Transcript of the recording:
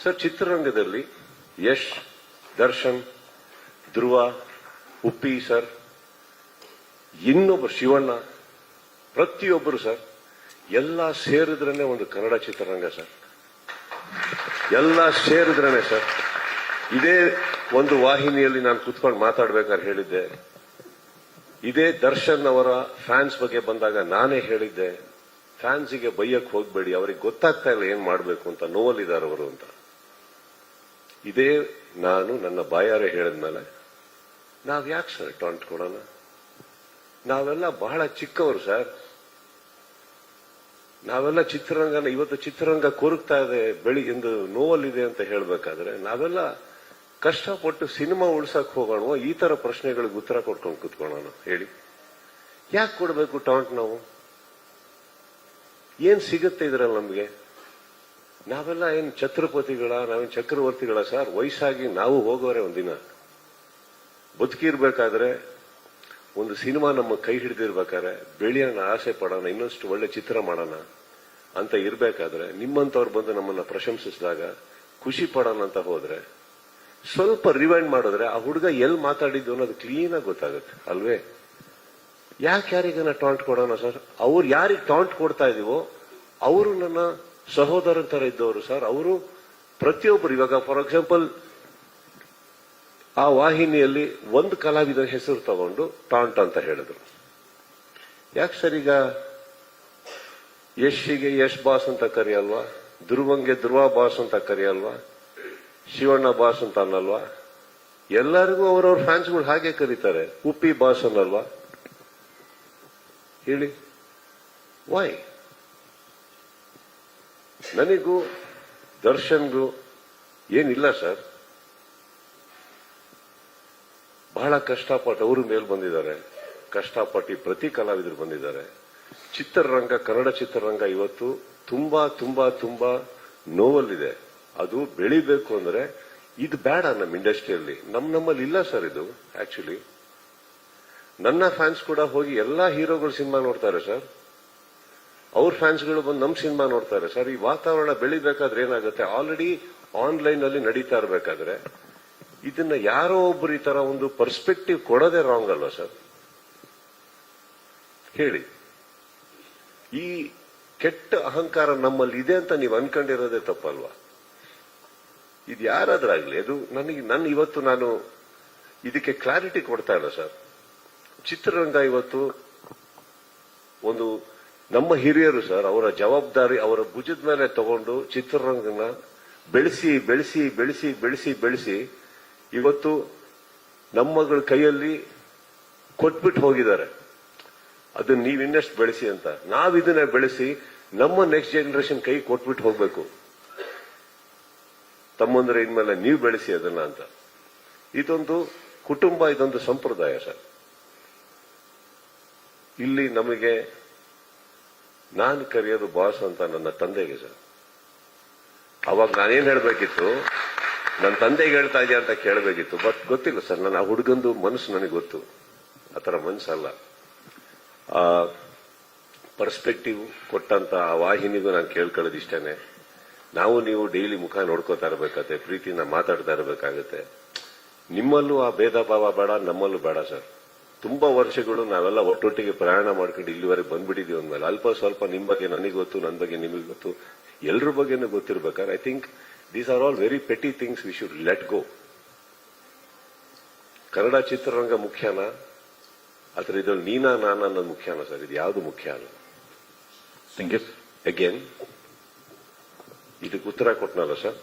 Sir, ಚಿತ್ರರಂಗದಲ್ಲಿ ಯಶ್, ದರ್ಶನ್, ಧ್ರುವ, Uppi sir, ಇನ್ನೊಬ್ಬರು ಶಿವಣ್ಣ, ಪ್ರತಿಯೊಬ್ಬರು ಸರ್, ಎಲ್ಲ ಸೇರಿದ್ರೇನೆ ಒಂದು ಕನ್ನಡ ಚಿತ್ರರಂಗ ಸರ್. ಎಲ್ಲ ಸೇರಿದ್ರೇನೆ ಸರ್. ಇದೇ ಒಂದು ವಾಹಿನಿಯಲ್ಲಿ ನಾನು ಕುತ್ಕೊಂಡು ಮಾತಾಡ್ಬೇಕಾದ್ರೆ ಹೇಳಿದ್ದೆ, ಇದೇ ದರ್ಶನ್ ಅವರ ಫ್ಯಾನ್ಸ್ ಬಗ್ಗೆ ಬಂದಾಗ ನಾನೇ ಹೇಳಿದ್ದೆ, ಫ್ಯಾನ್ಸಿಗೆ ಬೈಯಕ್ಕೆ ಹೋಗ್ಬೇಡಿ, ಅವ್ರಿಗೆ ಗೊತ್ತಾಗ್ತಾ ಇಲ್ಲ ಏನ್ ಮಾಡಬೇಕು ಅಂತ, ನೋವಲ್ಲಿದ್ದಾರೆ ಅವರು ಅಂತ. ಇದೇ ನಾನು ನನ್ನ ಬಾಯಾರೆ ಹೇಳಿದ್ಮೇಲೆ ನಾವ್ ಯಾಕೆ ಸರ್ ಟಾಂಟ್ ಕೊಡೋಣ? ನಾವೆಲ್ಲ ಬಹಳ ಚಿಕ್ಕವರು ಸರ್. ನಾವೆಲ್ಲ ಚಿತ್ರರಂಗನ ಇವತ್ತು ಚಿತ್ರರಂಗ ಕೊರಗ್ತಾ ಇದೆ, ಎಂದು ನೋವಲ್ಲಿದೆ ಅಂತ ಹೇಳ್ಬೇಕಾದ್ರೆ ನಾವೆಲ್ಲ ಕಷ್ಟಪಟ್ಟು ಸಿನಿಮಾ ಉಳ್ಸಕ್ ಹೋಗೋಣ. ಈ ತರ ಪ್ರಶ್ನೆಗಳಿಗೆ ಉತ್ತರ ಕೊಟ್ಕೊಂಡು ಕುತ್ಕೊಳ್ಳೋಣ. ಹೇಳಿ, ಯಾಕೆ ಕೊಡ್ಬೇಕು ಟಾಂಟ್? ನಾವು ಏನ್ ಸಿಗುತ್ತೆ ಇದ್ರಲ್ಲಿ ನಮ್ಗೆ? ನಾವೆಲ್ಲ ಏನ್ ಛತ್ರಪತಿಗಳ, ನಾವೇನ್ ಚಕ್ರವರ್ತಿಗಳ ಸರ್? ವಯಸ್ಸಾಗಿ ನಾವು ಹೋಗೋರೆ ಒಂದಿನ. ಬದುಕಿರ್ಬೇಕಾದ್ರೆ ಒಂದು ಸಿನಿಮಾ ನಮ್ಮ ಕೈ ಹಿಡಿದಿರ್ಬೇಕಾದ್ರೆ ಬೆಳೆಯೋಣ, ಆಸೆ ಪಡೋಣ, ಇನ್ನಷ್ಟು ಒಳ್ಳೆ ಚಿತ್ರ ಮಾಡೋಣ ಅಂತ ಇರ್ಬೇಕಾದ್ರೆ ನಿಮ್ಮಂತವ್ರು ಬಂದು ನಮ್ಮನ್ನ ಪ್ರಶಂಸಿಸಿದಾಗ ಖುಷಿ ಪಡೋಣ ಅಂತ ಹೋದ್ರೆ, ಸ್ವಲ್ಪ ರಿವೈಂಡ್ ಮಾಡಿದ್ರೆ ಆ ಹುಡುಗ ಎಲ್ಲಿ ಮಾತಾಡಿದ್ದು ಅನ್ನೋದು ಕ್ಲೀನ್ ಆಗಿ ಗೊತ್ತಾಗುತ್ತೆ ಅಲ್ವೇ? ಯಾಕೆ ಯಾರಿಗನ ಟಾಂಟ್ ಕೊಡೋಣ ಸರ್? ಅವ್ರು ಯಾರಿಗೆ ಟಾಂಟ್ ಕೊಡ್ತಾ ಇದೀವೋ ಅವರು ನನ್ನ ಸಹೋದರರ ತರ ಇದ್ದವರು ಸರ್. ಅವರು ಪ್ರತಿಯೊಬ್ಬರು, ಇವಾಗ ಫಾರ್ ಎಕ್ಸಾಂಪಲ್ ಆ ವಾಹಿನಿಯಲ್ಲಿ ಒಂದು ಕಲಾವಿದರ ಹೆಸರು ತಗೊಂಡು ಟಾಂಟ್ ಅಂತ ಹೇಳಿದ್ರು. ಯಾಕೆ ಸರ್ ಈಗ ಯಶ್ಗೆ ಯಶ್ ಬಾಸ್ ಅಂತ ಕರೆಯಲ್ವಾ? ಧ್ರುವಂಗೆ ಧ್ರುವ ಬಾಸ್ ಅಂತ ಕರೆಯಲ್ವಾ? ಶಿವಣ್ಣ ಬಾಸ್ ಅಂತ ಅನ್ನಲ್ವಾ? ಎಲ್ಲರಿಗೂ ಅವರವ್ರ ಫ್ಯಾನ್ಸ್ಗಳು ಹಾಗೆ ಕರೀತಾರೆ. ಉಪ್ಪಿ ಬಾಸ್ ಅನ್ನಲ್ವಾ? ಹೇಳಿ, ವೈ? ನನಗೂ ದರ್ಶನ್ಗೂ ಏನಿಲ್ಲ ಸರ್. ಬಹಳ ಕಷ್ಟಪಟ್ಟು ಅವರು ಮೇಲ್ ಬಂದಿದ್ದಾರೆ, ಕಷ್ಟಪಟ್ಟು ಪ್ರತಿ ಕಲಾವಿದರು ಬಂದಿದ್ದಾರೆ. ಚಿತ್ರರಂಗ, ಕನ್ನಡ ಚಿತ್ರರಂಗ ಇವತ್ತು ತುಂಬಾ ತುಂಬಾ ತುಂಬಾ ನೋವಲ್ಲಿದೆ. ಅದು ಬೆಳಿಬೇಕು ಅಂದ್ರೆ ಇದು ಬೇಡ ನಮ್ಮ ಇಂಡಸ್ಟ್ರಿಯಲ್ಲಿ. ನಮ್ಮಲ್ಲಿ ಇಲ್ಲ ಸರ್ ಇದು. ಆಕ್ಚುಲಿ ನನ್ನ ಫ್ಯಾನ್ಸ್ ಕೂಡ ಹೋಗಿ ಎಲ್ಲಾ ಹೀರೋಗಳು ಸಿನಿಮಾ ನೋಡ್ತಾರೆ ಸರ್. ಅವ್ರ ಫ್ಯಾನ್ಸ್ಗಳು ಬಂದು ನಮ್ಮ ಸಿನಿಮಾ ನೋಡ್ತಾರೆ ಸರ್. ಈ ವಾತಾವರಣ ಬೆಳಿಬೇಕಾದ್ರೆ ಏನಾಗುತ್ತೆ? ಆಲ್ರೆಡಿ ಆನ್ಲೈನ್ ಅಲ್ಲಿ ನಡೀತಾ ಇರಬೇಕಾದ್ರೆ ಇದನ್ನ ಯಾರೋ ಒಬ್ರು ಈ ತರ ಒಂದು ಪರ್ಸ್ಪೆಕ್ಟಿವ್ ಕೊಡೋದೇ ರಾಂಗ್ ಅಲ್ವಾ ಸರ್? ಹೇಳಿ, ಈ ಕೆಟ್ಟ ಅಹಂಕಾರ ನಮ್ಮಲ್ಲಿ ಇದೆ ಅಂತ ನೀವು ಅನ್ಕೊಂಡಿರೋದೇ ತಪ್ಪಲ್ವಾ? ಇದು ಯಾರಾದ್ರಾಗ್ಲಿ, ಅದು ಇವತ್ತು ನಾನು ಇದಕ್ಕೆ ಕ್ಲಾರಿಟಿ ಕೊಡ್ತಾ ಇಲ್ಲ ಸರ್. ಚಿತ್ರರಂಗ ಇವತ್ತು ಒಂದು ನಮ್ಮ ಹಿರಿಯರು ಸರ್, ಅವರ ಜವಾಬ್ದಾರಿ ಅವರ ಭುಜದ ಮೇಲೆ ತಗೊಂಡು ಚಿತ್ರರಂಗನ ಬೆಳೆಸಿ ಬೆಳೆಸಿ ಬೆಳೆಸಿ ಬೆಳೆಸಿ ಬೆಳೆಸಿ ಇವತ್ತು ನಮ್ಮಗಳ ಕೈಯಲ್ಲಿ ಕೊಟ್ಬಿಟ್ಟು ಹೋಗಿದ್ದಾರೆ. ಅದನ್ನ ನೀವು ಇನ್ನಷ್ಟು ಬೆಳೆಸಿ ಅಂತ. ನಾವಿದನ್ನ ಬೆಳೆಸಿ ನಮ್ಮ ನೆಕ್ಸ್ಟ್ ಜನರೇಷನ್ ಕೈ ಕೊಟ್ಬಿಟ್ಟು ಹೋಗ್ಬೇಕು. ತಮ್ಮಂದ್ರೆ ಇನ್ಮೇಲೆ ನೀವು ಬೆಳೆಸಿ ಅದನ್ನ ಅಂತ. ಇದೊಂದು ಕುಟುಂಬ, ಇದೊಂದು ಸಂಪ್ರದಾಯ ಸರ್. ಇಲ್ಲಿ ನಮಗೆ ನಾನು ಕರೆಯೋದು ಬಾಸ್ ಅಂತ ನನ್ನ ತಂದೆಗೆ ಸರ್. ಅವಾಗ ನಾನೇನ್ ಹೇಳ್ಬೇಕಿತ್ತು? ನನ್ನ ತಂದೆಗೆ ಹೇಳ್ತಾ ಇದೆಯಾ ಅಂತ ಕೇಳಬೇಕಿತ್ತು. ಬಟ್ ಗೊತ್ತಿಲ್ಲ ಸರ್, ನನ್ನ ಆ ಹುಡುಗಂದು ಮನಸ್ಸು ನನಗೆ ಗೊತ್ತು. ಆತರ ಮನಸ್ಸಲ್ಲ. ಆ ಪರ್ಸ್ಪೆಕ್ಟಿವ್ ಕೊಟ್ಟಂತ ಆ ವಾಹಿನಿಗೂ ನಾನು ಕೇಳ್ಕೊಳ್ಳೋದು ಇಷ್ಟೇನೆ. ನಾವು ನೀವು ಡೈಲಿ ಮುಖ ನೋಡ್ಕೋತಾ ಇರಬೇಕಾಗತ್ತೆ, ಪ್ರೀತಿನ ಮಾತಾಡ್ತಾ ಇರಬೇಕಾಗತ್ತೆ. ನಿಮ್ಮಲ್ಲೂ ಆ ಭೇದ ಭಾವ ಬೇಡ, ನಮ್ಮಲ್ಲೂ ಬೇಡ ಸರ್. ತುಂಬಾ ವರ್ಷಗಳು ನಾವೆಲ್ಲ ಒಟ್ಟೊಟ್ಟಿಗೆ ಪ್ರಯಾಣ ಮಾಡ್ಕೊಂಡು ಇಲ್ಲಿವರೆಗೆ ಬಂದ್ಬಿಟ್ಟಿದೀವಿ ಅಂದ್ಮೇಲೆ ಅಲ್ಪ ಸ್ವಲ್ಪ ನಿಮ್ ಬಗ್ಗೆ ನನಗೆ ಗೊತ್ತು, ನನ್ನ ಬಗ್ಗೆ ನಿಮಗೆ ಗೊತ್ತು, ಎಲ್ರ ಬಗ್ಗೆನೂ ಗೊತ್ತಿರ್ಬೇಕಾದ್ರೆ I think these are all very petty things we should let go. Kannada ಚಿತ್ರರಂಗ ಮುಖ್ಯನಾ ಅಥವಾ ಇದ್ರಲ್ಲಿ ನೀನಾ ನಾನ ಅನ್ನೋದು ಮುಖ್ಯನಾ ಸರ್? ಇದು ಯಾವುದು ಮುಖ್ಯ ಅಲ್ಲ. Thank you again. ಇದಕ್ಕೆ ಉತ್ತರ ಕೊಟ್ಟನಲ್ಲ ಸರ್.